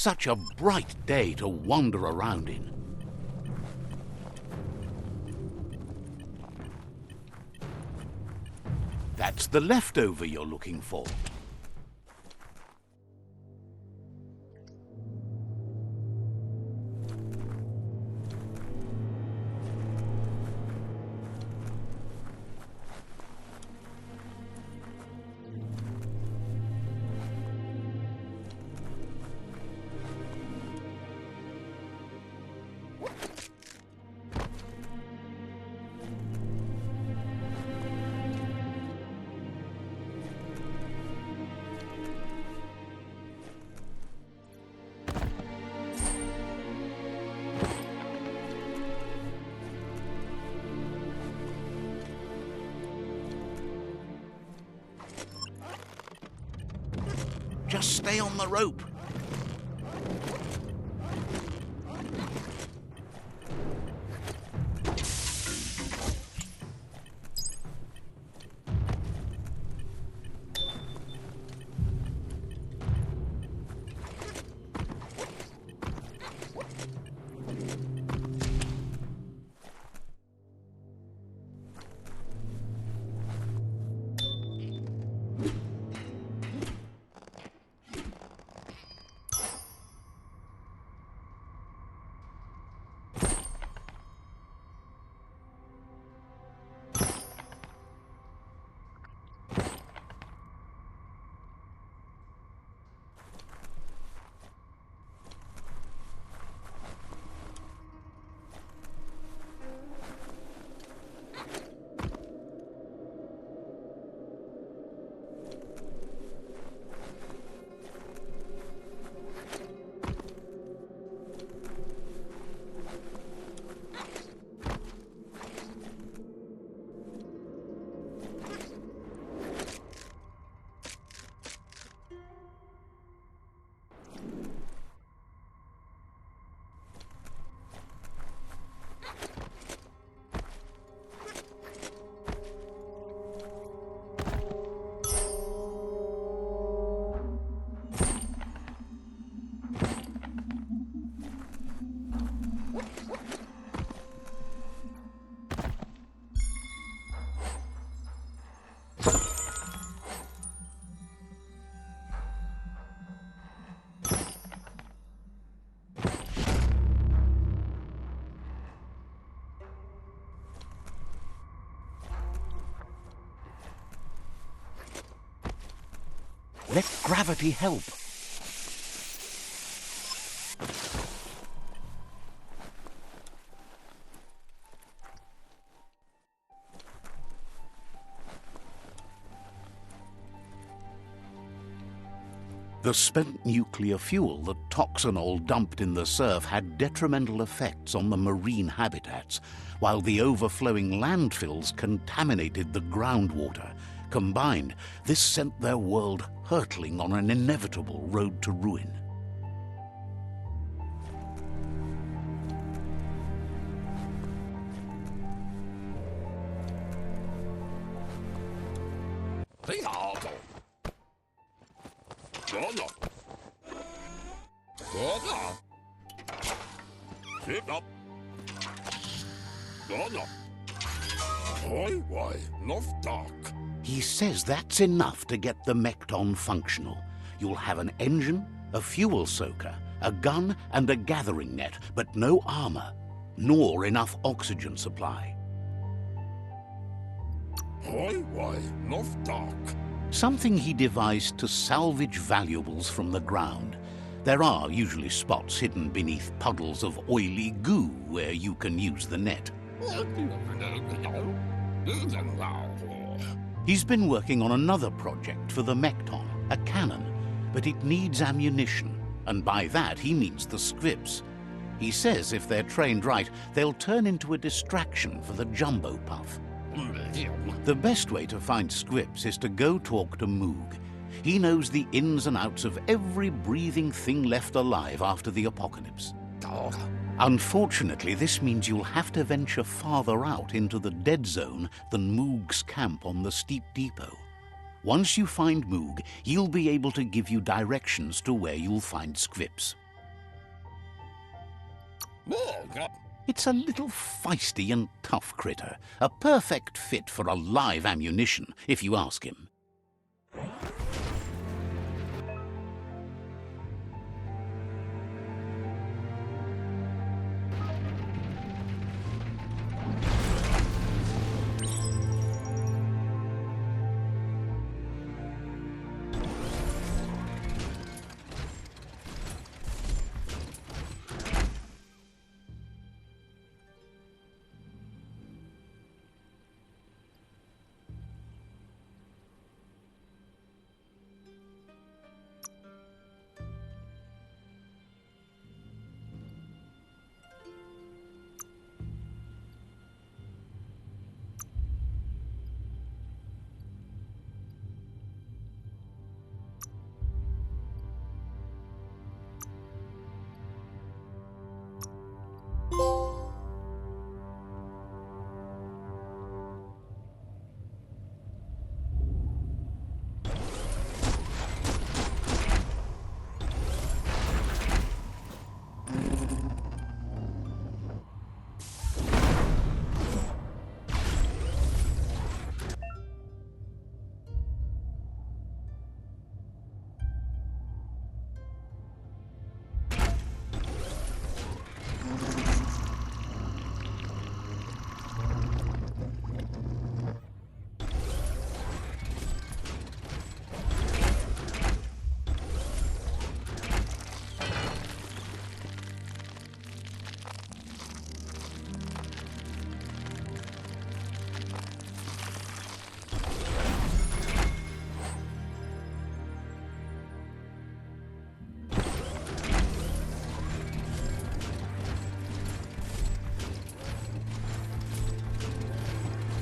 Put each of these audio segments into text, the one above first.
such a bright day to wander around in. That's the leftover you're looking for. Just stay on the rope. Let gravity help. The spent nuclear fuel that Toxanol dumped in the surf had detrimental effects on the marine habitats, while the overflowing landfills contaminated the groundwater. Combined, this sent their world hurtling on an inevitable road to ruin. He says that's enough to get the Mkton functional. You'll have an engine, a fuel soaker, a gun and a gathering net, but no armor, nor enough oxygen supply. Something he devised to salvage valuables from the ground. There are usually spots hidden beneath puddles of oily goo where you can use the net. He's been working on another project for the Mkton, a cannon, but it needs ammunition, and by that he means the Sqvips. He says if they're trained right, they'll turn into a distraction for the Jumbo Puff. The best way to find Sqvips is to go talk to Moog. He knows the ins and outs of every breathing thing left alive after the apocalypse. Unfortunately, this means you'll have to venture farther out into the dead zone than Moog's camp on the steep depot. Once you find Moog, he'll be able to give you directions to where you'll find Sqvips. Moog. It's a little feisty and tough critter, a perfect fit for a live ammunition, if you ask him.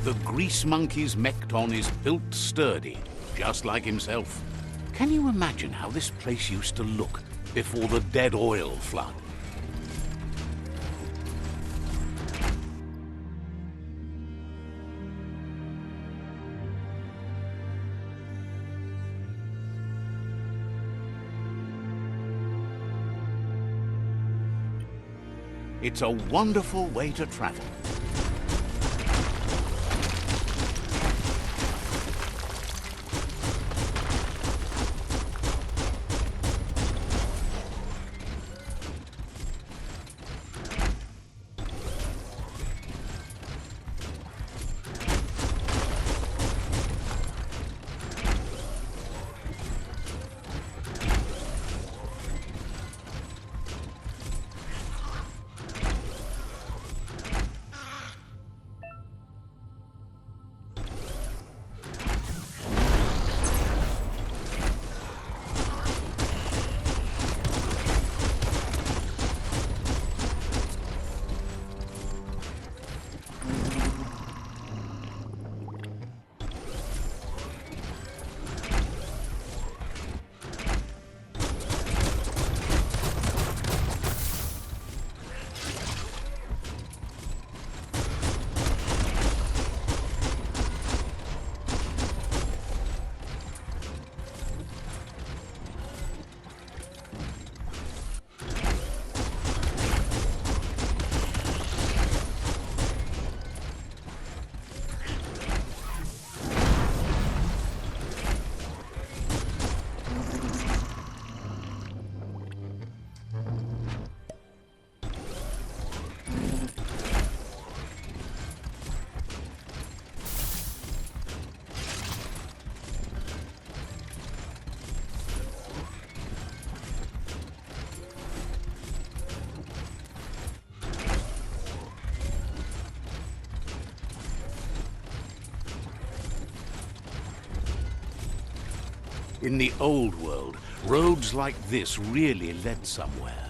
The grease monkey's Mkton is built sturdy, just like himself. Can you imagine how this place used to look before the dead oil flood? It's a wonderful way to travel. In the old world, roads like this really led somewhere.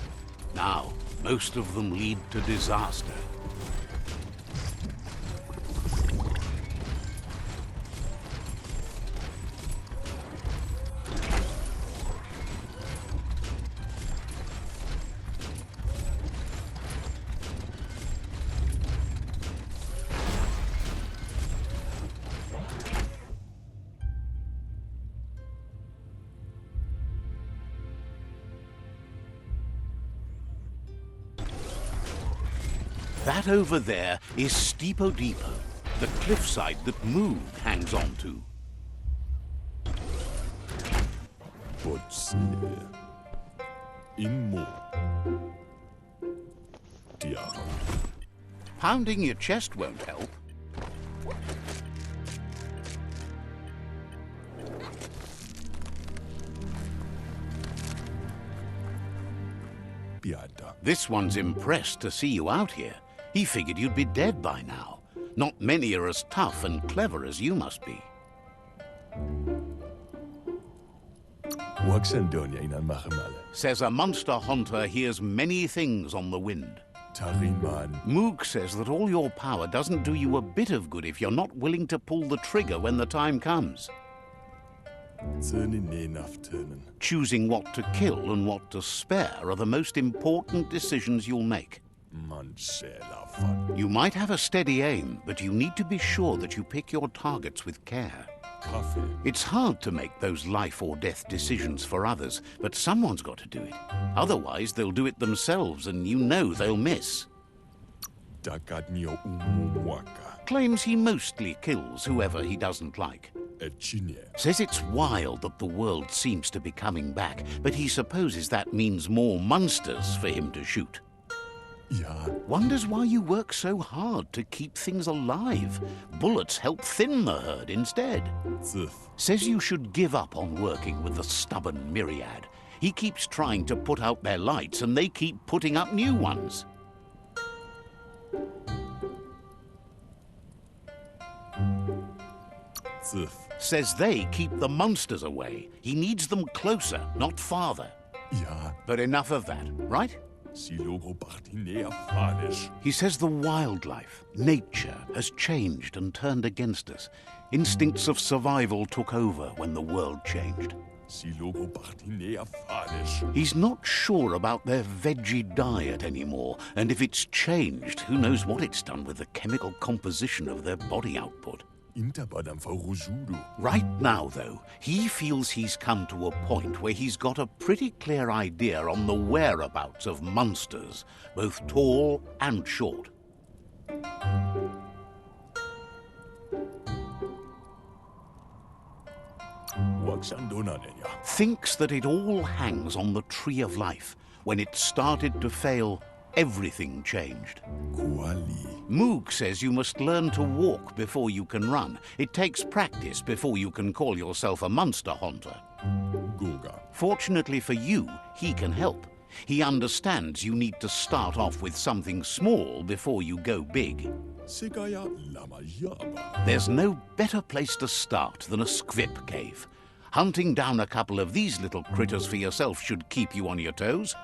Now, most of them lead to disaster. That over there is Sqvip-Holeup, the cliffside that Moog hangs on to. Pounding your chest won't help. This one's impressed to see you out here. He figured you'd be dead by now. Not many are as tough and clever as you must be. Says a Munsterhonter hears many things on the wind. Moog says that all your power doesn't do you a bit of good if you're not willing to pull the trigger when the time comes. Choosing what to kill and what to spare are the most important decisions you'll make. You might have a steady aim, but you need to be sure that you pick your targets with care. It's hard to make those life or death decisions for others, but someone's got to do it. Otherwise, they'll do it themselves, and you know they'll miss. Claims he mostly kills whoever he doesn't like. Says it's wild that the world seems to be coming back, but he supposes that means more monsters for him to shoot. Wonders why you work so hard to keep things alive. Bullets help thin the herd instead. Says you should give up on working with the stubborn myriad. He keeps trying to put out their lights and they keep putting up new ones. Says they keep the monsters away. He needs them closer, not farther. But enough of that, right? He says the wildlife, nature, has changed and turned against us. Instincts of survival took over when the world changed. He's not sure about their veggie diet anymore, and if it's changed, who knows what it's done with the chemical composition of their body output. Right now, though, he feels he's come to a point where he's got a pretty clear idea on the whereabouts of monsters, both tall and short. Thinks that it all hangs on the tree of life. When it started to fail, everything changed. Moog says you must learn to walk before you can run. It takes practice before you can call yourself a Munsterhonter. Fortunately for you, he can help. He understands you need to start off with something small before you go big. There's no better place to start than a Sqvip cave. Hunting down a couple of these little critters for yourself should keep you on your toes.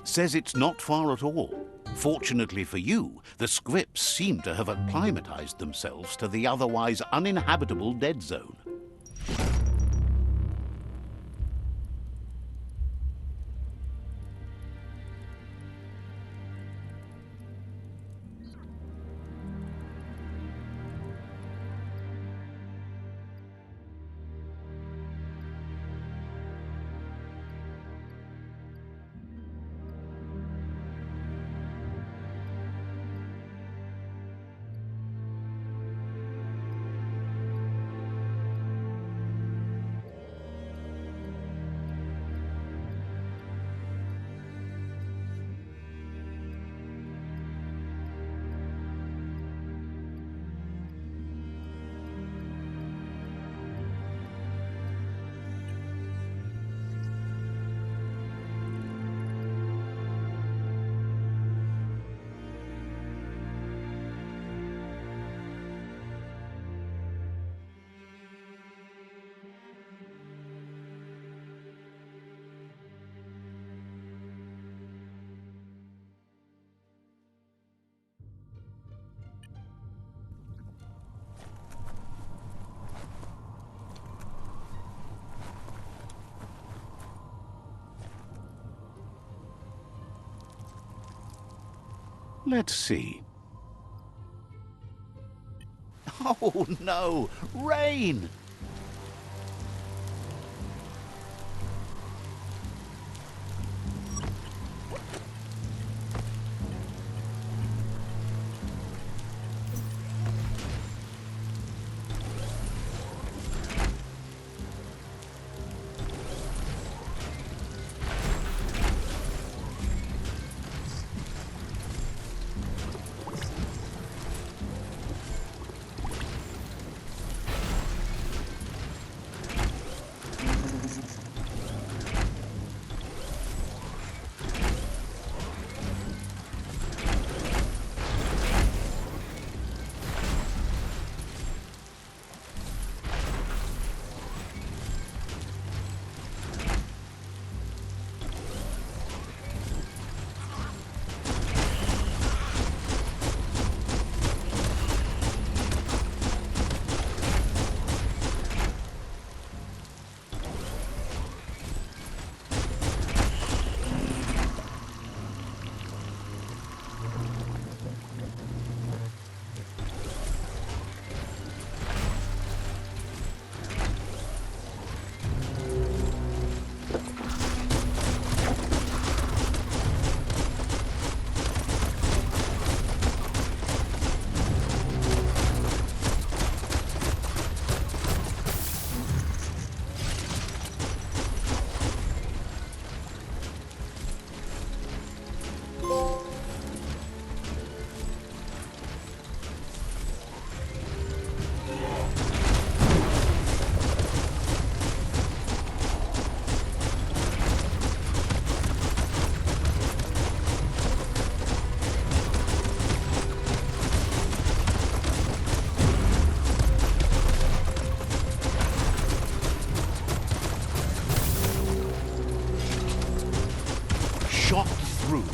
Says it's not far at all. Fortunately for you, the Sqvips seem to have acclimatized themselves to the otherwise uninhabitable dead zone. Let's see. Oh no! Rain! shot through.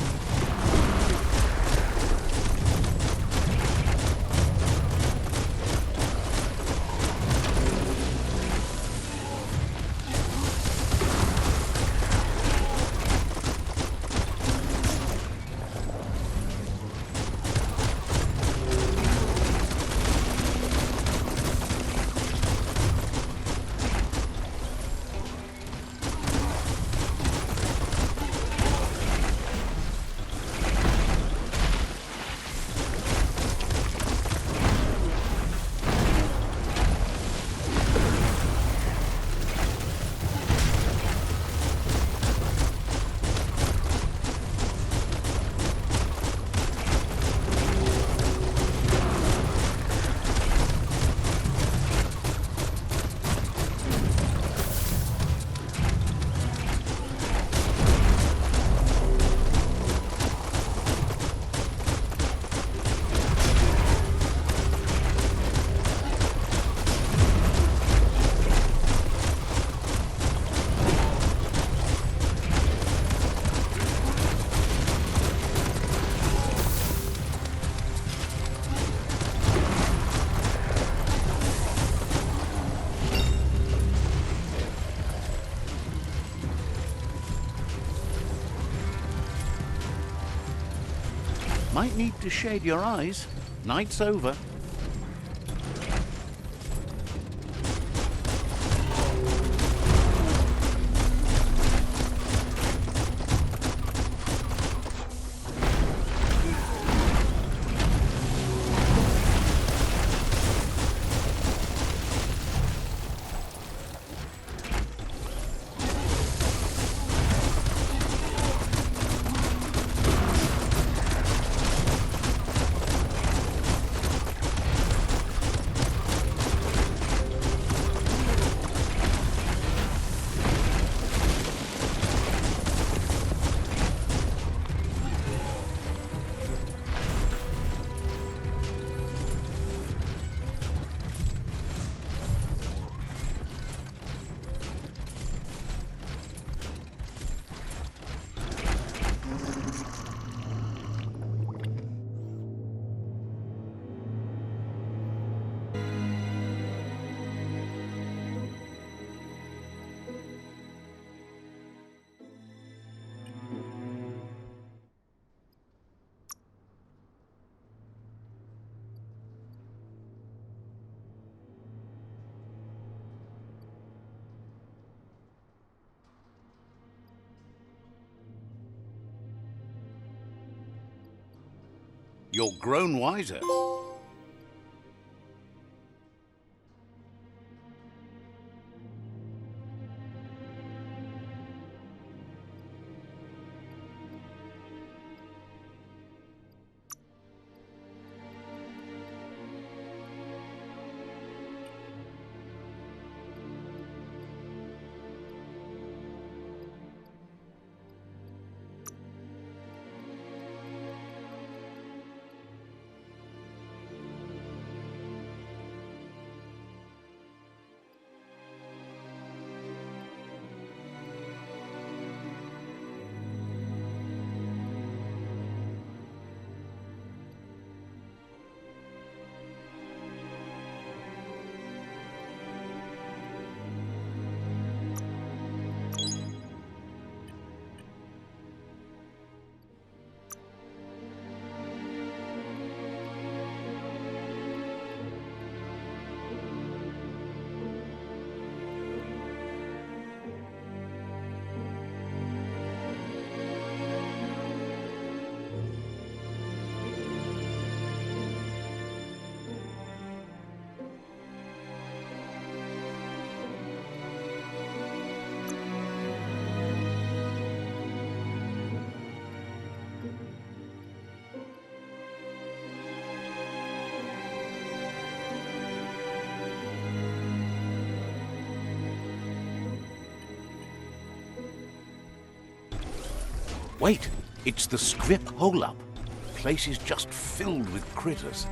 Might need to shade your eyes. Night's over. You're grown wiser. Wait, it's the Sqvip-Holeup. Place is just filled with critters.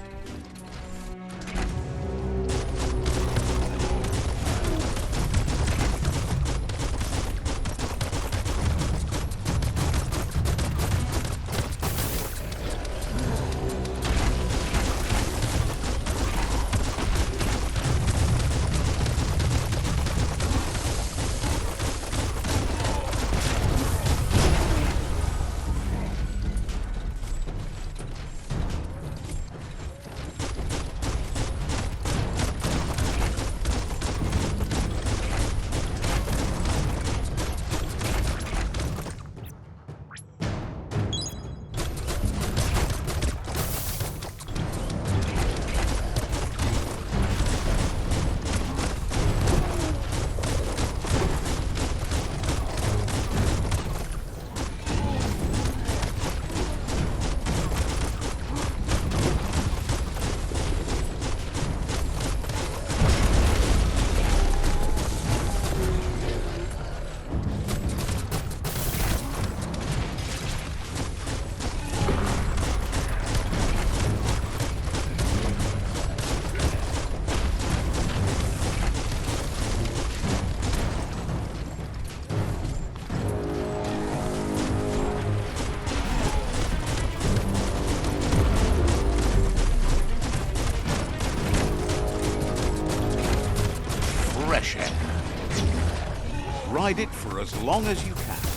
for as long as you can.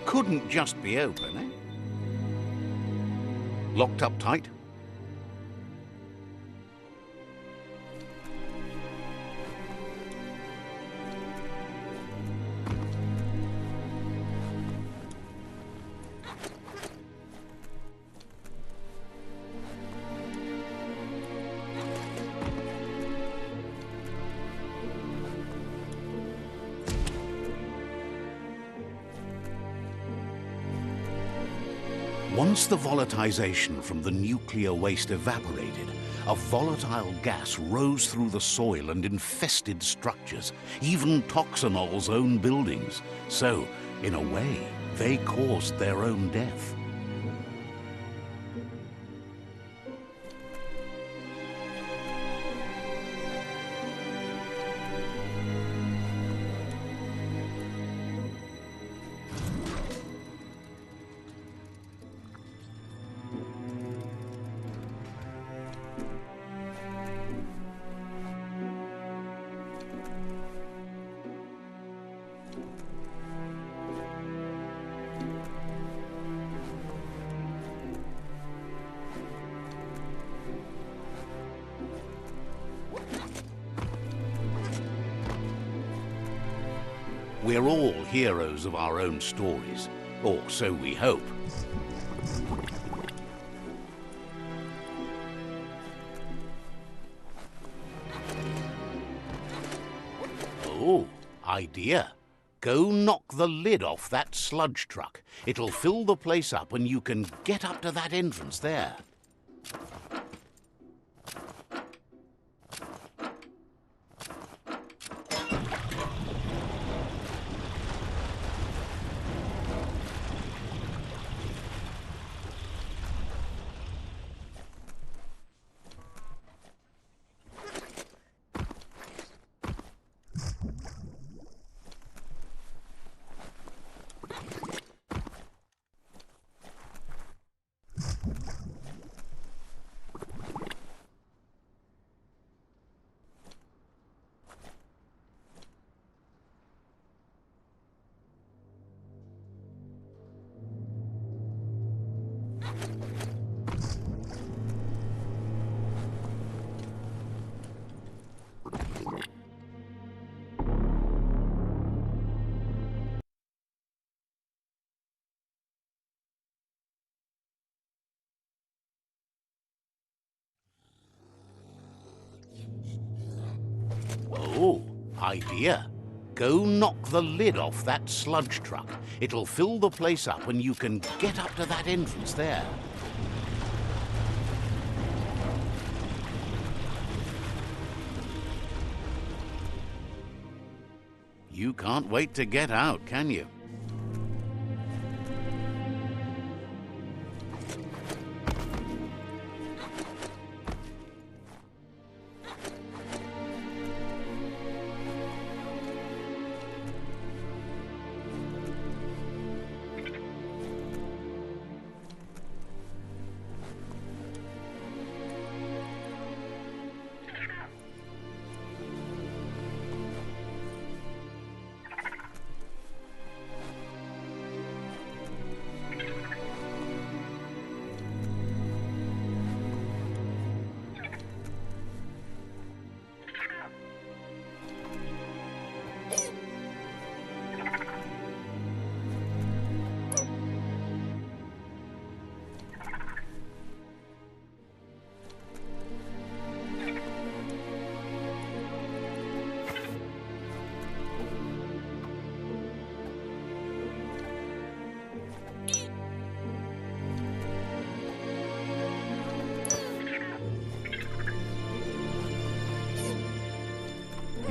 Couldn't just be open, eh? Locked up tight? Once the volatilization from the nuclear waste evaporated, a volatile gas rose through the soil and infested structures, even Toxanol's own buildings. So, in a way, they caused their own death. We're all heroes of our own stories, or so we hope. Oh, idea. Go knock the lid off that sludge truck. It'll fill the place up and you can get up to that entrance there. Oh, idea. Go knock the lid off that sludge truck. It'll fill the place up and you can get up to that entrance there. You can't wait to get out, can you?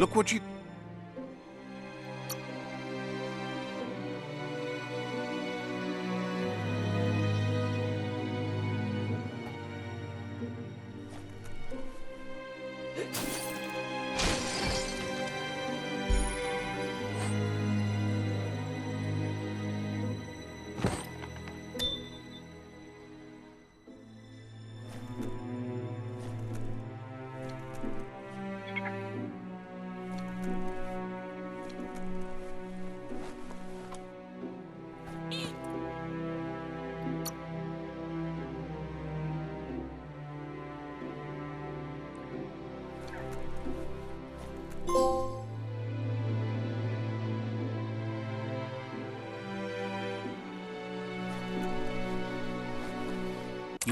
Look what you...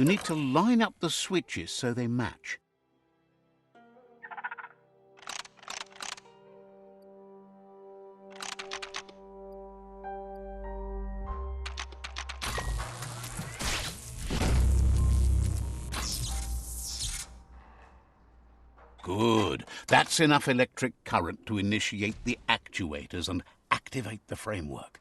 You need to line up the switches so they match. Good. That's enough electric current to initiate the actuators and activate the framework.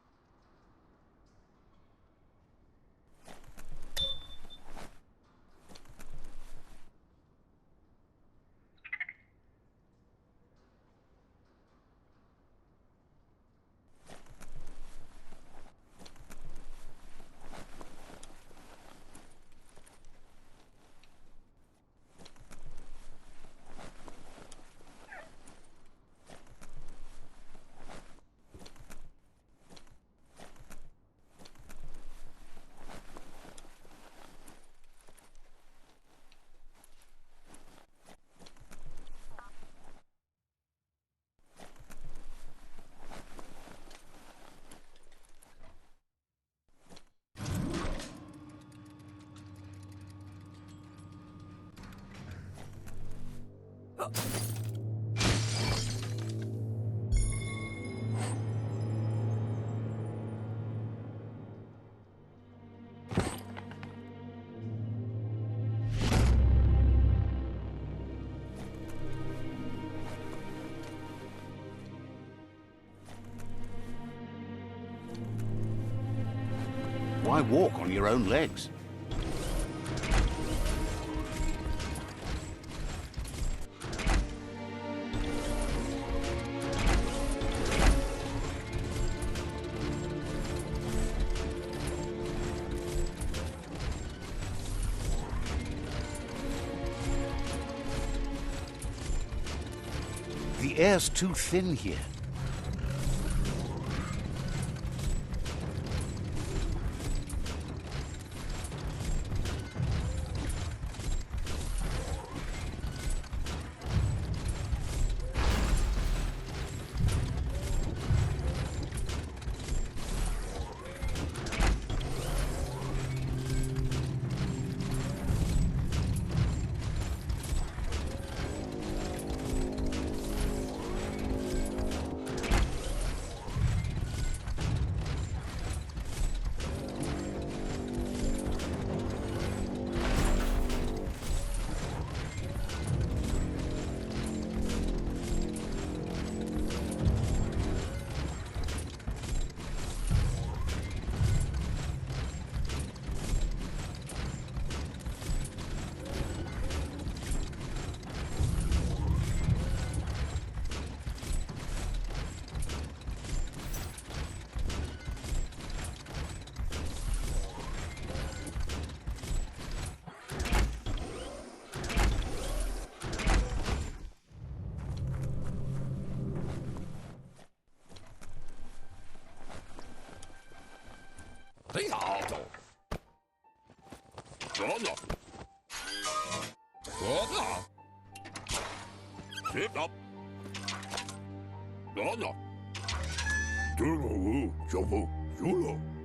Why walk on your own legs? The air's too thin here.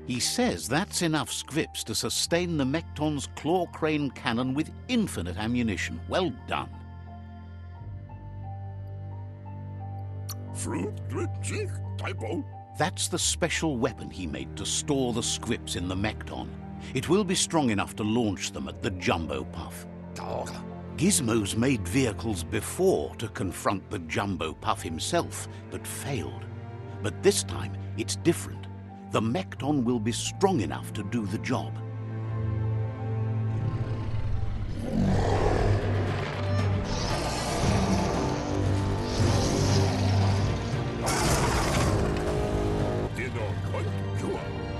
He says that's enough Sqvips to sustain the Mkton's claw crane cannon with infinite ammunition. Well done. That's the special weapon he made to store the Sqvips in the Mkton. It will be strong enough to launch them at the Jumbo Puff. Gizmo's made vehicles before to confront the Jumbo Puff himself, but failed. But this time, it's different. The Mkton will be strong enough to do the job.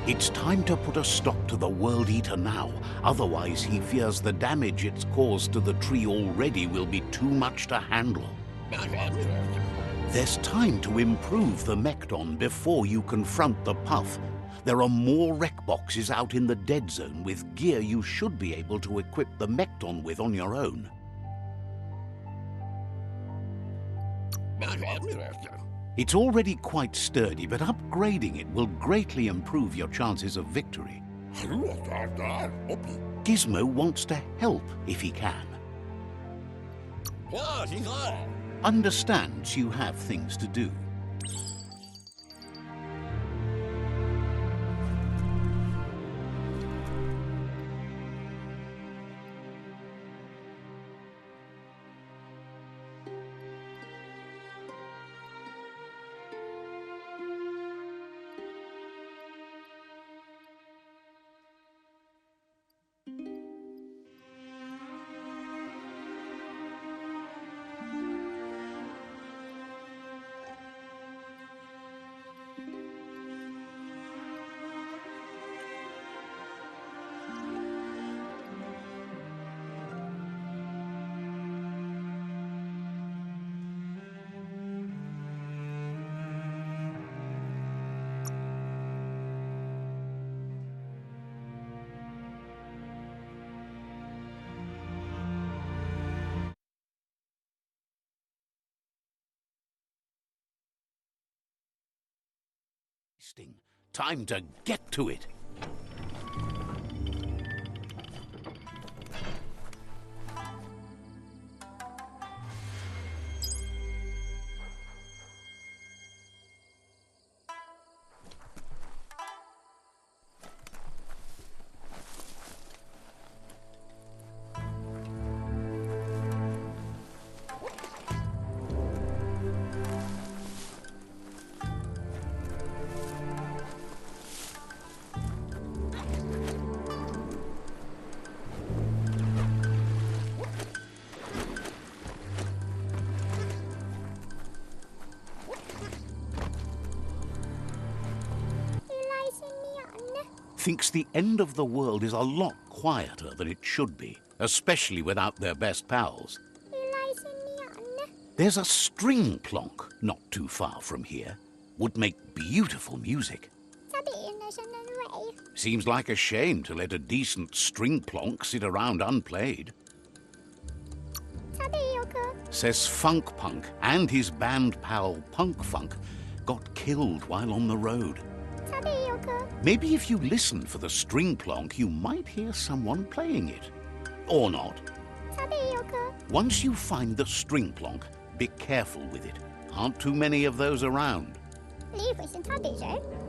It's time to put a stop to the World Eater now, otherwise he fears the damage it's caused to the tree already will be too much to handle. There's time to improve the Mkton before you confront the Puff. There are more Wreckboxes out in the dead zone with gear you should be able to equip the Mkton with on your own. It's already quite sturdy, but upgrading it will greatly improve your chances of victory. Gizmo wants to help if he can. Understands you have things to do. Time to get to it. Thinks the end of the world is a lot quieter than it should be, especially without their best pals. There's a Stringplonk not too far from here. Would make beautiful music. Seems like a shame to let a decent Stringplonk sit around unplayed. Says Funk Punk and his band pal Punk Funk got killed while on the road. Maybe if you listen for the Stringplonk, you might hear someone playing it. Or not. Once you find the Stringplonk, be careful with it. Aren't too many of those around.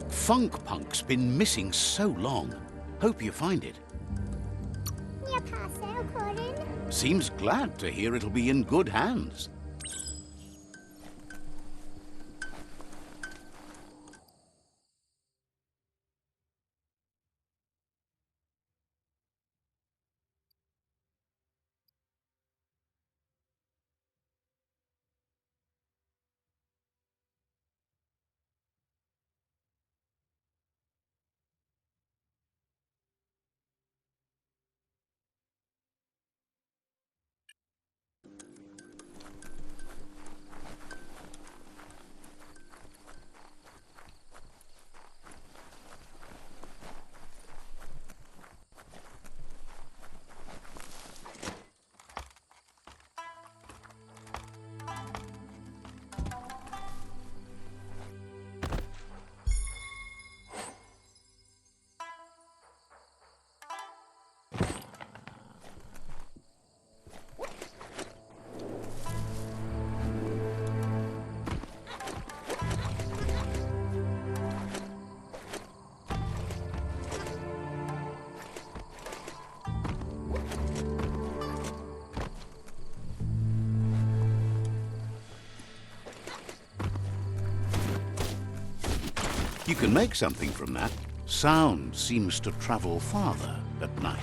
Funk Punk's been missing so long. Hope you find it. Seems glad to hear it'll be in good hands. You can make something from that. Sound seems to travel farther at night.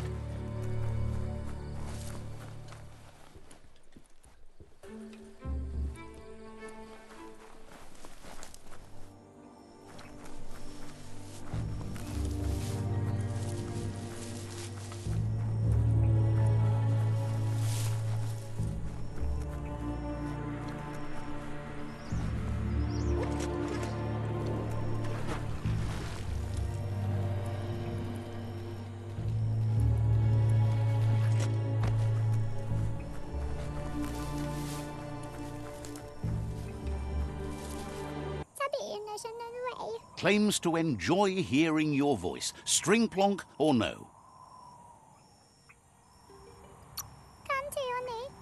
Claims to enjoy hearing your voice. Stringplonk or no?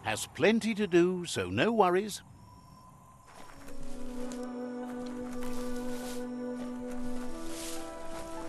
Has plenty to do, so no worries.